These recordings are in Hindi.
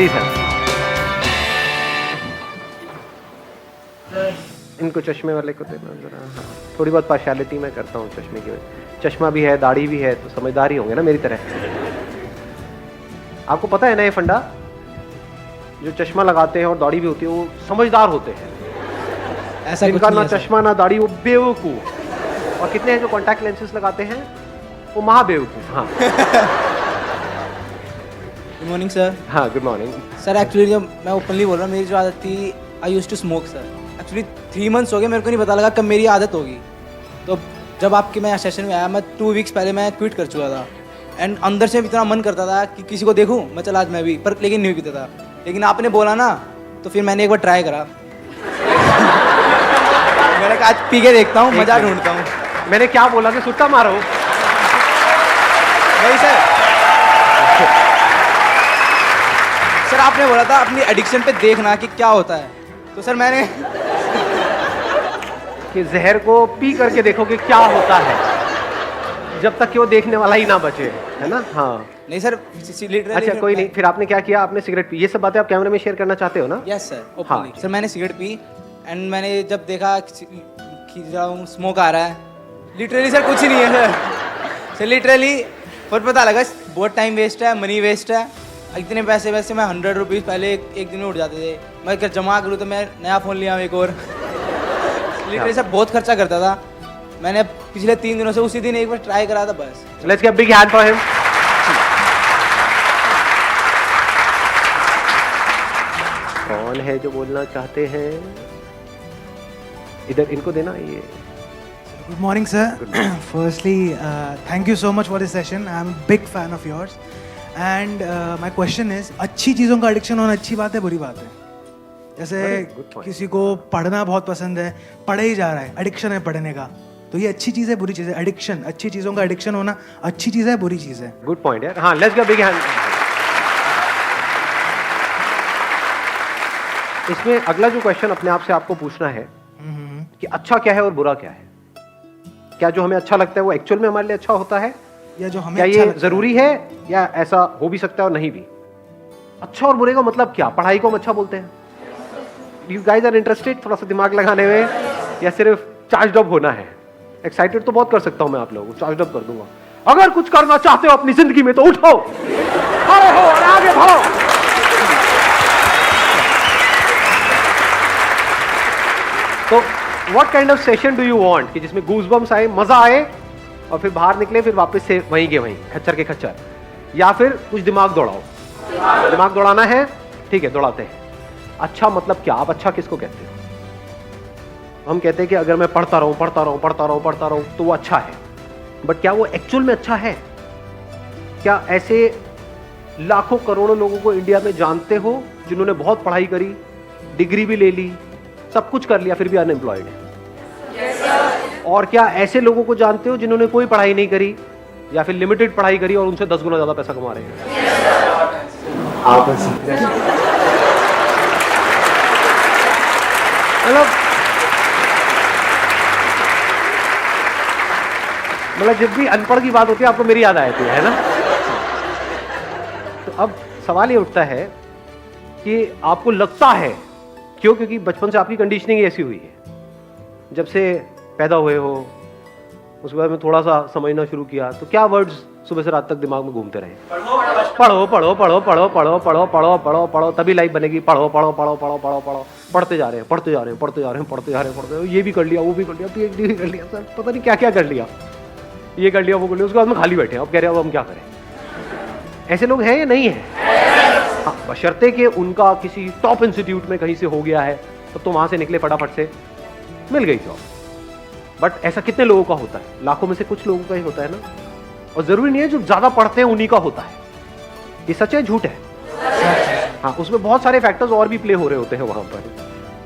जी सर। इनको चश्मे वाले को देना जरा। हाँ, थोड़ी बहुत पार्शियलिटी मैं करता हूँ चश्मे की वजह। चश्मा भी है, दाढ़ी भी है, तो समझदार ही होंगे ना मेरी तरह। आपको पता है ना ये फंडा, जो चश्मा लगाते हैं और दाढ़ी भी होती है वो समझदार होते हैं। ऐसा जिनका कुछ ना नहीं है चश्मा ना दाढ़ी वो बेवकूफ। और कितने हैं जो कॉन्टैक्ट लेंसेज लगाते हैं वो महाबेवकूफ। हाँ गुड मॉर्निंग सर। हाँ, गुड मॉर्निंग। सर एक्चुअली जब मैं ओपनली बोल रहा हूँ, मेरी जो आदत थी, I use to smoke sir. Actually 3 months हो गए, मेरे को नहीं पता लगा कब मेरी आदत होगी। तो जब आपके मैं सेशन में आया, मैं 2 वीक्स पहले मैं क्विट कर चुका था। एंड अंदर से इतना मन करता था कि किसी को देखूं, मैं चला आज मैं भी, पर लेकिन नहीं पीता था। लेकिन आपने बोला ना, तो फिर मैंने एक बार ट्राई करा। मैंने कहा आज पी के देखता हूँ, मजा ढूंढता हूँ। मैंने क्या बोला कि सुट्टा मारो? नहीं सर। सर आपने बोला था अपनी एडिक्शन पे देखना कि क्या होता है, तो सर मैंने कि जहर को पी करके देखो कि क्या होता है, जब तक कि वो देखने वाला ही ना बचे, है ना? हाँ। नहीं सर, लिटरली। अच्छा कोई नहीं, फिर आपने क्या किया? आपने सिगरेट पी। ये सब बातें आप कैमरे में शेयर करना चाहते हो ना? यस सर, हाँ। ओपनली। सर मैंने सिगरेट पी एंड मैंने जब देखा खींच रहा हूँ, स्मोक आ रहा है, लिटरली सर कुछ ही नहीं है सर लिटरली। पर पता लगा बहुत टाइम वेस्ट है, मनी वेस्ट है। इतने पैसे वैसे मैं 100 रुपीज़ पहले एक दिन में उठ जाते थे। मैं अगर जमा करूँ तो मैं नया फ़ोन लिया एक और। लिटरली सर बहुत खर्चा करता था। मैंने पिछले 3 दिनों से उसी दिन एक बार ट्राई करा था बस। Let's give big hand for him. कौन है जो बोलना चाहते हैं? इधर इनको देना ये। Good morning, sir. Firstly, thank you so much for this session. I'm a big fan of yours. And my question is, अच्छी चीज़ों का एडिक्शन होना अच्छी बात है, बुरी बात है? जैसे good point. किसी को पढ़ना बहुत पसंद है, पढ़े ही जा रहा है, एडिक्शन है पढ़ने का, तो ये अच्छी चीज़ है, बुरी चीज़ है? एडिक्शन, अच्छी चीज़ों का एडिक्शन होना अच्छी चीज़ है, बुरी चीज़ है? गुड पॉइंट यार। हाँ, लेट्स गिव बिग हैंड। इसमें अगला जो क्वेश्चन अपने आप से आपको पूछना है कि अच्छा क्या है और बुरा क्या है। क्या जो हमें अच्छा लगता है वो एक्चुअल में हमारे लिए अच्छा होता है, या जो हमें क्या अच्छा ये लगता जरूरी है, या ऐसा हो भी सकता है और नहीं भी? अच्छा और बुरे का मतलब क्या? पढ़ाई को हम अच्छा बोलते हैं? यू गाइज आर इंटरेस्टेड थोड़ा सा दिमाग लगाने में, या सिर्फ चार्ज अप होना है? एक्साइटेड तो बहुत कर सकता हूं मैं आप लोगों को, चार्ज अप कर दूंगा। अगर कुछ करना चाहते हो अपनी जिंदगी में तो उठो, खड़े हो और आगे बढ़ो। तो what kind of session do you want कि जिसमें गूज़बम्स आए, मजा आए और फिर बाहर निकले, फिर वापस से वहीं के वहीं खच्चर के खच्चर, या फिर कुछ दिमाग दौड़ाओ? दिमाग दौड़ाना है, ठीक है, दौड़ाते हैं। अच्छा मतलब क्या? आप अच्छा किसको कहते हो? हम कहते हैं कि अगर मैं पढ़ता रहूं पढ़ता रहूं पढ़ता रहूं पढ़ता रहूं तो वो अच्छा है, बट क्या वो एक्चुअल में अच्छा है? क्या ऐसे लाखों करोड़ों लोगों को इंडिया में जानते हो जिन्होंने बहुत पढ़ाई करी, डिग्री भी ले ली, सब कुछ कर लिया, फिर भी अनएम्प्लॉयड है? और क्या ऐसे लोगों को जानते हो जिन्होंने कोई पढ़ाई नहीं करी या फिर लिमिटेड पढ़ाई करी और उनसे 10 गुना ज्यादा पैसा कमा रहे हैं? मतलब जब भी अनपढ़ की बात होती है आपको मेरी याद आ जाती है ना? तो अब सवाल ये उठता है कि आपको लगता है क्यों? क्योंकि बचपन से आपकी कंडीशनिंग ऐसी हुई है, जब से पैदा हुए हो उसके बाद में थोड़ा सा समझना शुरू किया, तो क्या वर्ड्स सुबह से रात तक दिमाग में घूमते रहे? पढ़ो पढ़ो पढ़ो पढ़ो पढ़ो पढ़ो पढ़ो पढ़ो पढ़ो तभी लाइफ बनेगी। पढ़ो पढ़ो पढ़ो पढ़ो पढ़ो पढ़ो पढ़ते जा रहे हैं पढ़ते जा रहे हैं पढ़ते जा रहे हैं पढ़ते जा रहे हैं पढ़ते, ये भी कर लिया, वो भी कर लिया, PhD भी कर लिया, सर पता नहीं क्या क्या कर लिया, ये कर लिया, वो कर लिया, उसके बाद में खाली बैठे हैं। अब कह रहे हैं अब हम क्या करें? ऐसे लोग हैं या नहीं है? हाँ, बशर्ते कि उनका किसी टॉप इंस्टीट्यूट में कहीं से हो गया है, तो वहां से निकले फटाफट से, मिल गई जॉब। बट ऐसा कितने लोगों का होता है? लाखों में से कुछ लोगों का ही होता है ना। और जरूरी नहीं है जो ज्यादा पढ़ते हैं उन्हीं का होता है। ये सच है झूठ है? हाँ, उसमें बहुत सारे फैक्टर्स और भी प्ले हो रहे होते हैं वहां पर।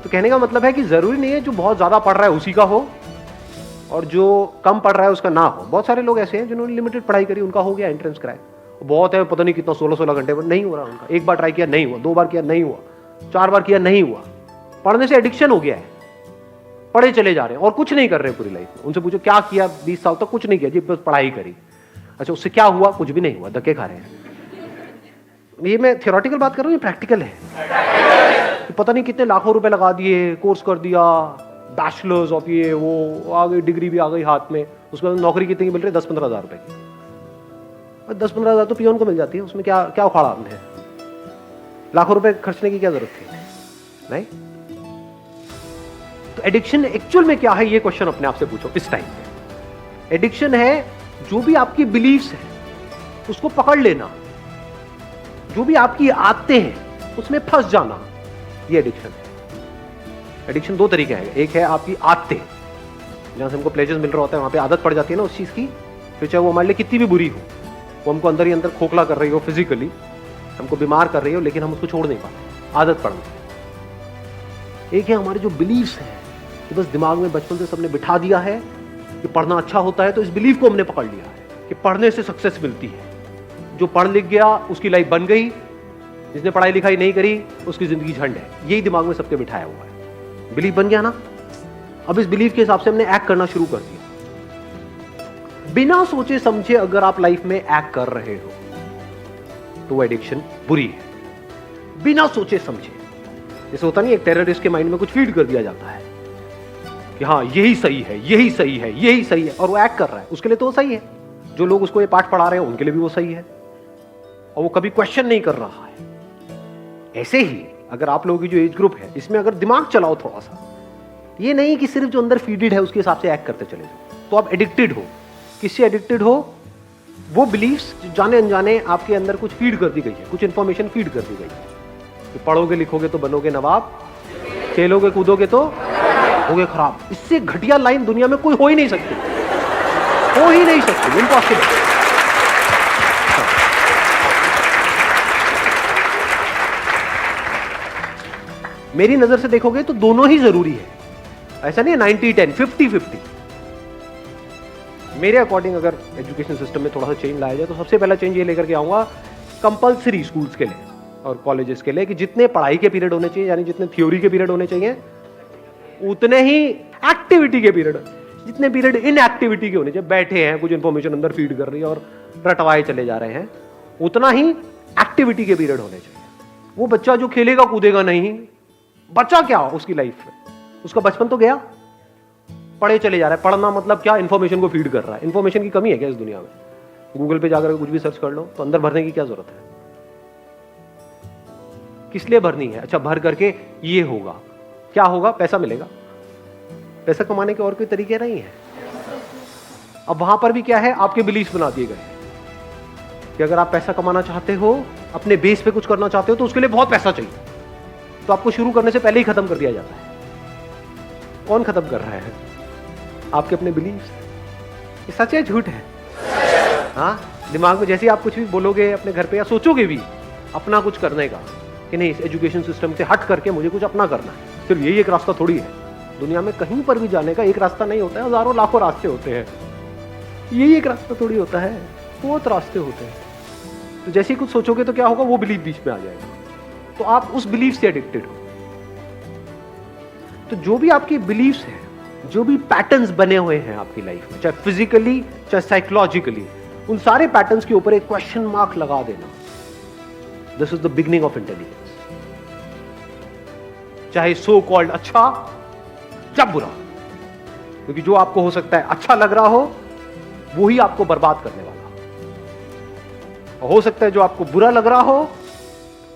तो कहने का मतलब है कि जरूरी नहीं है जो बहुत ज्यादा पढ़ रहा है उसी का हो और जो कम पढ़ रहा है उसका ना हो। बहुत सारे लोग ऐसे हैं जिन्होंने लिमिटेड पढ़ाई करी, उनका हो गया एंट्रेंस क्रैक, बहुत है, पता नहीं कितना 16-16 घंटे पर नहीं हो रहा उनका। एक बार ट्राई किया नहीं हुआ, 2 बार किया नहीं हुआ, 4 बार किया नहीं हुआ। पढ़ने से एडिक्शन हो गया है, पढ़े चले जा रहे हैं और कुछ नहीं कर रहे पूरी लाइफ में। उनसे पूछो क्या किया 20 साल तक? कुछ नहीं किया जी, बस पढ़ाई करी। अच्छा उससे क्या हुआ? कुछ भी नहीं हुआ, धक्के खा रहे हैं। ये मैं थियोरेटिकल बात कर रहा हूँ, ये प्रैक्टिकल है। कि पता नहीं कितने लाखों रुपए लगा दिए, कोर्स कर दिया, बैचलर्स ऑफ ये वो, आ गई डिग्री भी आ गई हाथ में, उसके बाद नौकरी कितनी की मिल रही है? 10-15 हज़ार रुपए की। 10-15 हज़ार तो पियोन को मिल जाती है, उसमें क्या क्या उखाड़ा हमने? लाखों रुपए खर्चने की क्या जरूरत थी? नहीं। तो एडिक्शन एक्चुअल में क्या है, ये क्वेश्चन अपने आप से पूछो इस टाइम पे। एडिक्शन है जो भी आपकी बिलीव्स है उसको पकड़ लेना, जो भी आपकी आदतें हैं उसमें फंस जाना, ये एडिक्शन है। एडिक्शन दो तरीके हैं, एक है आपकी आदतें, जहां से हमको प्लेजर मिल रहा होता है, वहां पे आदत पड़ जाती है ना उस चीज की, फिर चाहे वो हमारे लिए कितनी भी बुरी हो, वो हमको अंदर ही अंदर खोखला कर रही हो, फिजिकली हमको बीमार कर रही हो, लेकिन हम उसको छोड़ नहीं पाते, आदत पड़ना। एक है हमारे जो बिलीव्स हैं, कि बस दिमाग में बचपन से सबने बिठा दिया है कि पढ़ना अच्छा होता है, तो इस बिलीव को हमने पकड़ लिया है कि पढ़ने से सक्सेस मिलती है। जो पढ़ लिख गया उसकी लाइफ बन गई, जिसने पढ़ाई लिखाई नहीं करी उसकी जिंदगी झंड है, यही दिमाग में सबके बिठाया हुआ है। बिलीव बन गया ना, अब इस बिलीव के हिसाब से हमने एक्ट करना शुरू कर दिया। बिना सोचे समझे अगर आप लाइफ में एक्ट कर रहे हो तो वो एडिक्शन बुरी है। बिना सोचे समझे, जैसे होता नहीं, एक टेररिस्ट के माइंड में कुछ फीड कर दिया जाता है कि हाँ यही सही है, यही सही है, यही सही है, और वो एक्ट कर रहा है, उसके लिए तो वो सही है। जो लोग उसको ये पाठ पढ़ा रहे हैं उनके लिए भी वो सही है, और वो कभी क्वेश्चन नहीं कर रहा है। ऐसे ही अगर आप लोगों की जो एज ग्रुप है इसमें अगर दिमाग चलाओ थोड़ा सा, ये नहीं कि सिर्फ जो अंदर फीडेड है उसके हिसाब से एक्ट करते चले जाओ, तो आप एडिक्टेड हो। किससे एडिक्टेड हो? वो बिलीफ्स जाने अनजाने आपके अंदर कुछ फीड कर दी गई है, कुछ इंफॉर्मेशन फीड कर दी गई है कि पढ़ोगे लिखोगे तो बनोगे नवाब, खेलोगे कूदोगे तो होगे खराब। इससे घटिया लाइन दुनिया में कोई हो ही नहीं सकती, हो ही नहीं सकती, इम्पॉसिबल। मेरी नजर से देखोगे तो दोनों ही जरूरी है, ऐसा नहीं है 90-10, 50-50। मेरे अकॉर्डिंग अगर एजुकेशन सिस्टम में थोड़ा सा चेंज लाया जाए तो सबसे पहला चेंज ये लेकर के आऊंगा कंपलसरी स्कूल्स के लिए और कॉलेजेस के लिए कि जितने पढ़ाई के पीरियड होने चाहिए, यानी जितने थ्योरी के पीरियड होने चाहिए, उतने ही एक्टिविटी के पीरियड, जितने पीरियड इन एक्टिविटी के होने चाहिए, बैठे हैं कुछ इंफॉर्मेशन अंदर फीड कर रही है और रटवाए चले जा रहे हैं, उतना ही एक्टिविटी के पीरियड होने चाहिए। वो बच्चा जो खेलेगा कूदेगा नहीं, बच्चा क्या उसकी लाइफ में, उसका बचपन तो गया, पढ़े चले जा रहा है। पढ़ना मतलब क्या? इंफॉर्मेशन को फीड कर रहा है। इंफॉर्मेशन की कमी है क्या इस दुनिया में? गूगल पे जाकर कुछ भी सर्च कर लो तो अंदर भरने की क्या जरूरत है? किस लिए भरनी है? अच्छा, भर करके ये होगा, क्या होगा? पैसा मिलेगा। पैसा कमाने के और कोई तरीके नहीं है। अब वहां पर भी क्या है, आपके बिलीफ बना दिए गए कि अगर आप पैसा कमाना चाहते हो, अपने बेस पे कुछ करना चाहते हो, तो उसके लिए बहुत पैसा चाहिए, तो आपको शुरू करने से पहले ही खत्म कर दिया जाता है। कौन खत्म कर रहा है? आपके अपने बिलीफ। ये सच है झूठ है? हाँ, दिमाग में जैसे ही आप कुछ भी बोलोगे अपने घर पे या सोचोगे भी अपना कुछ करने का कि नहीं, इस एजुकेशन सिस्टम से हट करके मुझे कुछ अपना करना है, सिर्फ यही एक रास्ता थोड़ी है। दुनिया में कहीं पर भी जाने का एक रास्ता नहीं होता है, हजारों लाखों रास्ते होते हैं। यही एक रास्ता थोड़ी होता है, बहुत रास्ते होते हैं। तो जैसे ही कुछ सोचोगे तो क्या होगा, वो बिलीफ बीच में आ जाएगा, तो आप उस बिलीफ से एडिक्टेड हो। तो जो भी आपकी बिलीफ्स हैं, जो भी पैटर्न्स बने हुए हैं आपकी लाइफ में, चाहे फिजिकली चाहे साइकोलॉजिकली, उन सारे पैटर्न्स के ऊपर एक क्वेश्चन मार्क लगा देना। This is the beginning of intelligence. चाहे सो कॉल्ड अच्छा या बुरा, क्योंकि जो आपको हो सकता है अच्छा लग रहा हो वो ही आपको बर्बाद करने वाला हो सकता है जो आपको बुरा लग रहा हो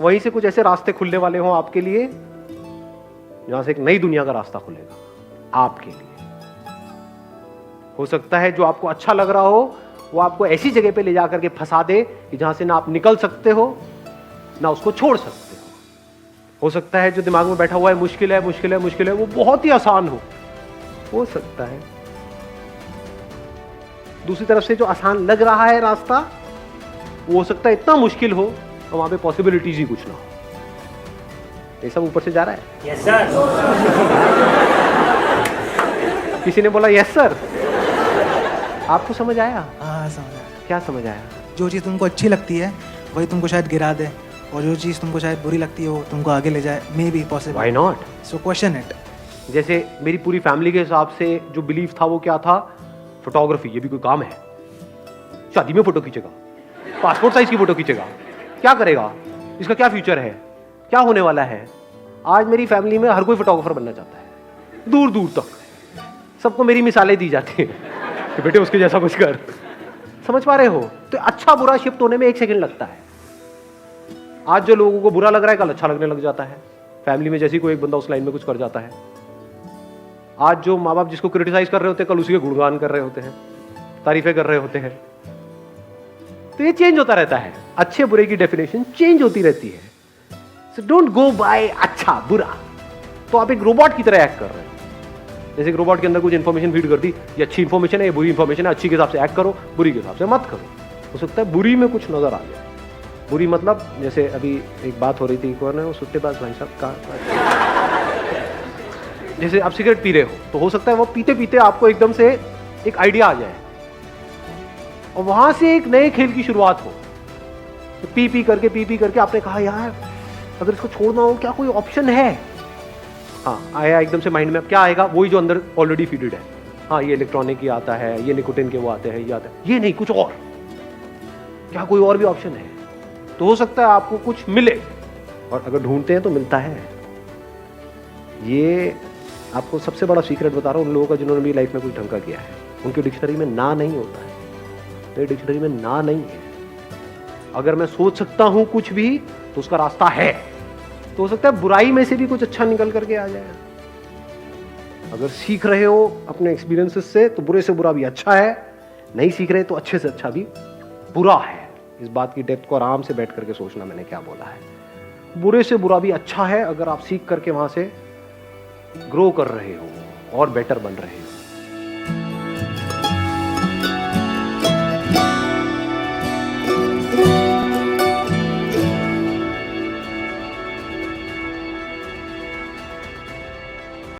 वहीं से कुछ ऐसे रास्ते खुलने वाले हो आपके लिए जहां से एक नई दुनिया का रास्ता खुलेगा आपके लिए। हो सकता है जो आपको अच्छा लग रहा हो वो आपको ऐसी जगह पे ले जाकर के फंसा दे कि जहां से ना आप निकल सकते हो ना उसको छोड़ सकते हो सकता है जो दिमाग में बैठा हुआ है मुश्किल है मुश्किल है मुश्किल है, वो बहुत ही आसान हो सकता है। दूसरी तरफ से जो आसान लग रहा है रास्ता, वो हो सकता है इतना मुश्किल हो और वहां पे पॉसिबिलिटीज ही कुछ ना हो। ये सब ऊपर से जा रहा है। Yes sir. किसी ने बोला यस सर। आपको समझ आया? हाँ समझ आया। क्या समझ आया? जो चीज़ तुमको अच्छी लगती है वही तुमको शायद गिरा दे, और जो चीज़ तुमको शायद बुरी लगती है वो तुमको आगे ले जाए। May be possible. Why not? So question it. जैसे मेरी पूरी फैमिली के हिसाब से जो बिलीफ था वो क्या था, फोटोग्राफी। ये भी कोई काम है? शादी में फोटो खींचेगा, पासपोर्ट साइज की फोटो खींचेगा, क्या करेगा? इसका क्या फ्यूचर है, क्या होने वाला है। आज मेरी फैमिली में हर कोई फोटोग्राफर बनना चाहता है, दूर दूर तक सबको मेरी मिसालें दी जाती हैं कि बेटे उसके जैसा कुछ कर। समझ पा रहे हो? तो अच्छा बुरा शिफ्ट होने में 1 सेकंड लगता है। आज जो लोगों को बुरा लग रहा है कल अच्छा लगने लग जाता है। फैमिली में जैसे कोई एक बंदा उस लाइन में कुछ कर जाता है, आज जो माँ बाप जिसको क्रिटिसाइज कर रहे होते हैं कल उसी के गुणगान कर रहे होते हैं, तारीफें कर रहे होते हैं। तो ये चेंज होता रहता है, अच्छे बुरे की डेफिनेशन चेंज होती रहती है। सो डोंट गो बाय अच्छा बुरा। तो आप एक रोबोट की तरह एक्ट कर रहे हो। जैसे एक रोबोट के अंदर कुछ इंफॉर्मेशन फीड कर दी, ये अच्छी इंफॉर्मेशन है, ये बुरी इंफॉर्मेशन है, अच्छी के हिसाब से एक्ट करो, बुरी के हिसाब से मत करो। हो सकता है बुरी में कुछ नजर आ जाए। बुरी मतलब जैसे अभी एक बात हो रही थी, कौन है वो सुट्टेबाज भाई साहब का, जैसे आप सिगरेट पी रहे हो तो हो सकता है वो पीते पीते आपको एकदम से एक आइडिया आ जाए और वहां से एक नए खेल की शुरुआत हो। तो पी पी करके आपने कहा यार अगर इसको छोड़ना हो क्या कोई ऑप्शन है। हाँ आया एकदम से माइंड में, अब क्या आएगा, वही जो अंदर ऑलरेडी फीडेड है। हाँ ये इलेक्ट्रॉनिक ही आता है, ये निकोटिन के वो आते हैं, ये आता है, ये नहीं कुछ और, क्या कोई और भी ऑप्शन है। तो हो सकता है आपको कुछ मिले, और अगर ढूंढते हैं तो मिलता है। ये आपको सबसे बड़ा सीक्रेट बता रहा हूँ उन लोगों का जिन्होंने भी लाइफ में कुछ ढंग का किया है। उनकी डिक्शनरी में ना नहीं होता है, मेरी डिक्शनरी में ना नहीं है। अगर मैं सोच सकता हूं कुछ भी तो उसका रास्ता है। तो हो सकता है बुराई में से भी कुछ अच्छा निकल करके आ जाए। अगर सीख रहे हो अपने एक्सपीरियंसेस से तो बुरे से बुरा भी अच्छा है, नहीं सीख रहे तो अच्छे से अच्छा भी बुरा है। इस बात की डेप्थ को आराम से बैठ करके सोचना मैंने क्या बोला है। बुरे से बुरा भी अच्छा है अगर आप सीख करके वहां से ग्रो कर रहे हो और बेटर बन रहे हो।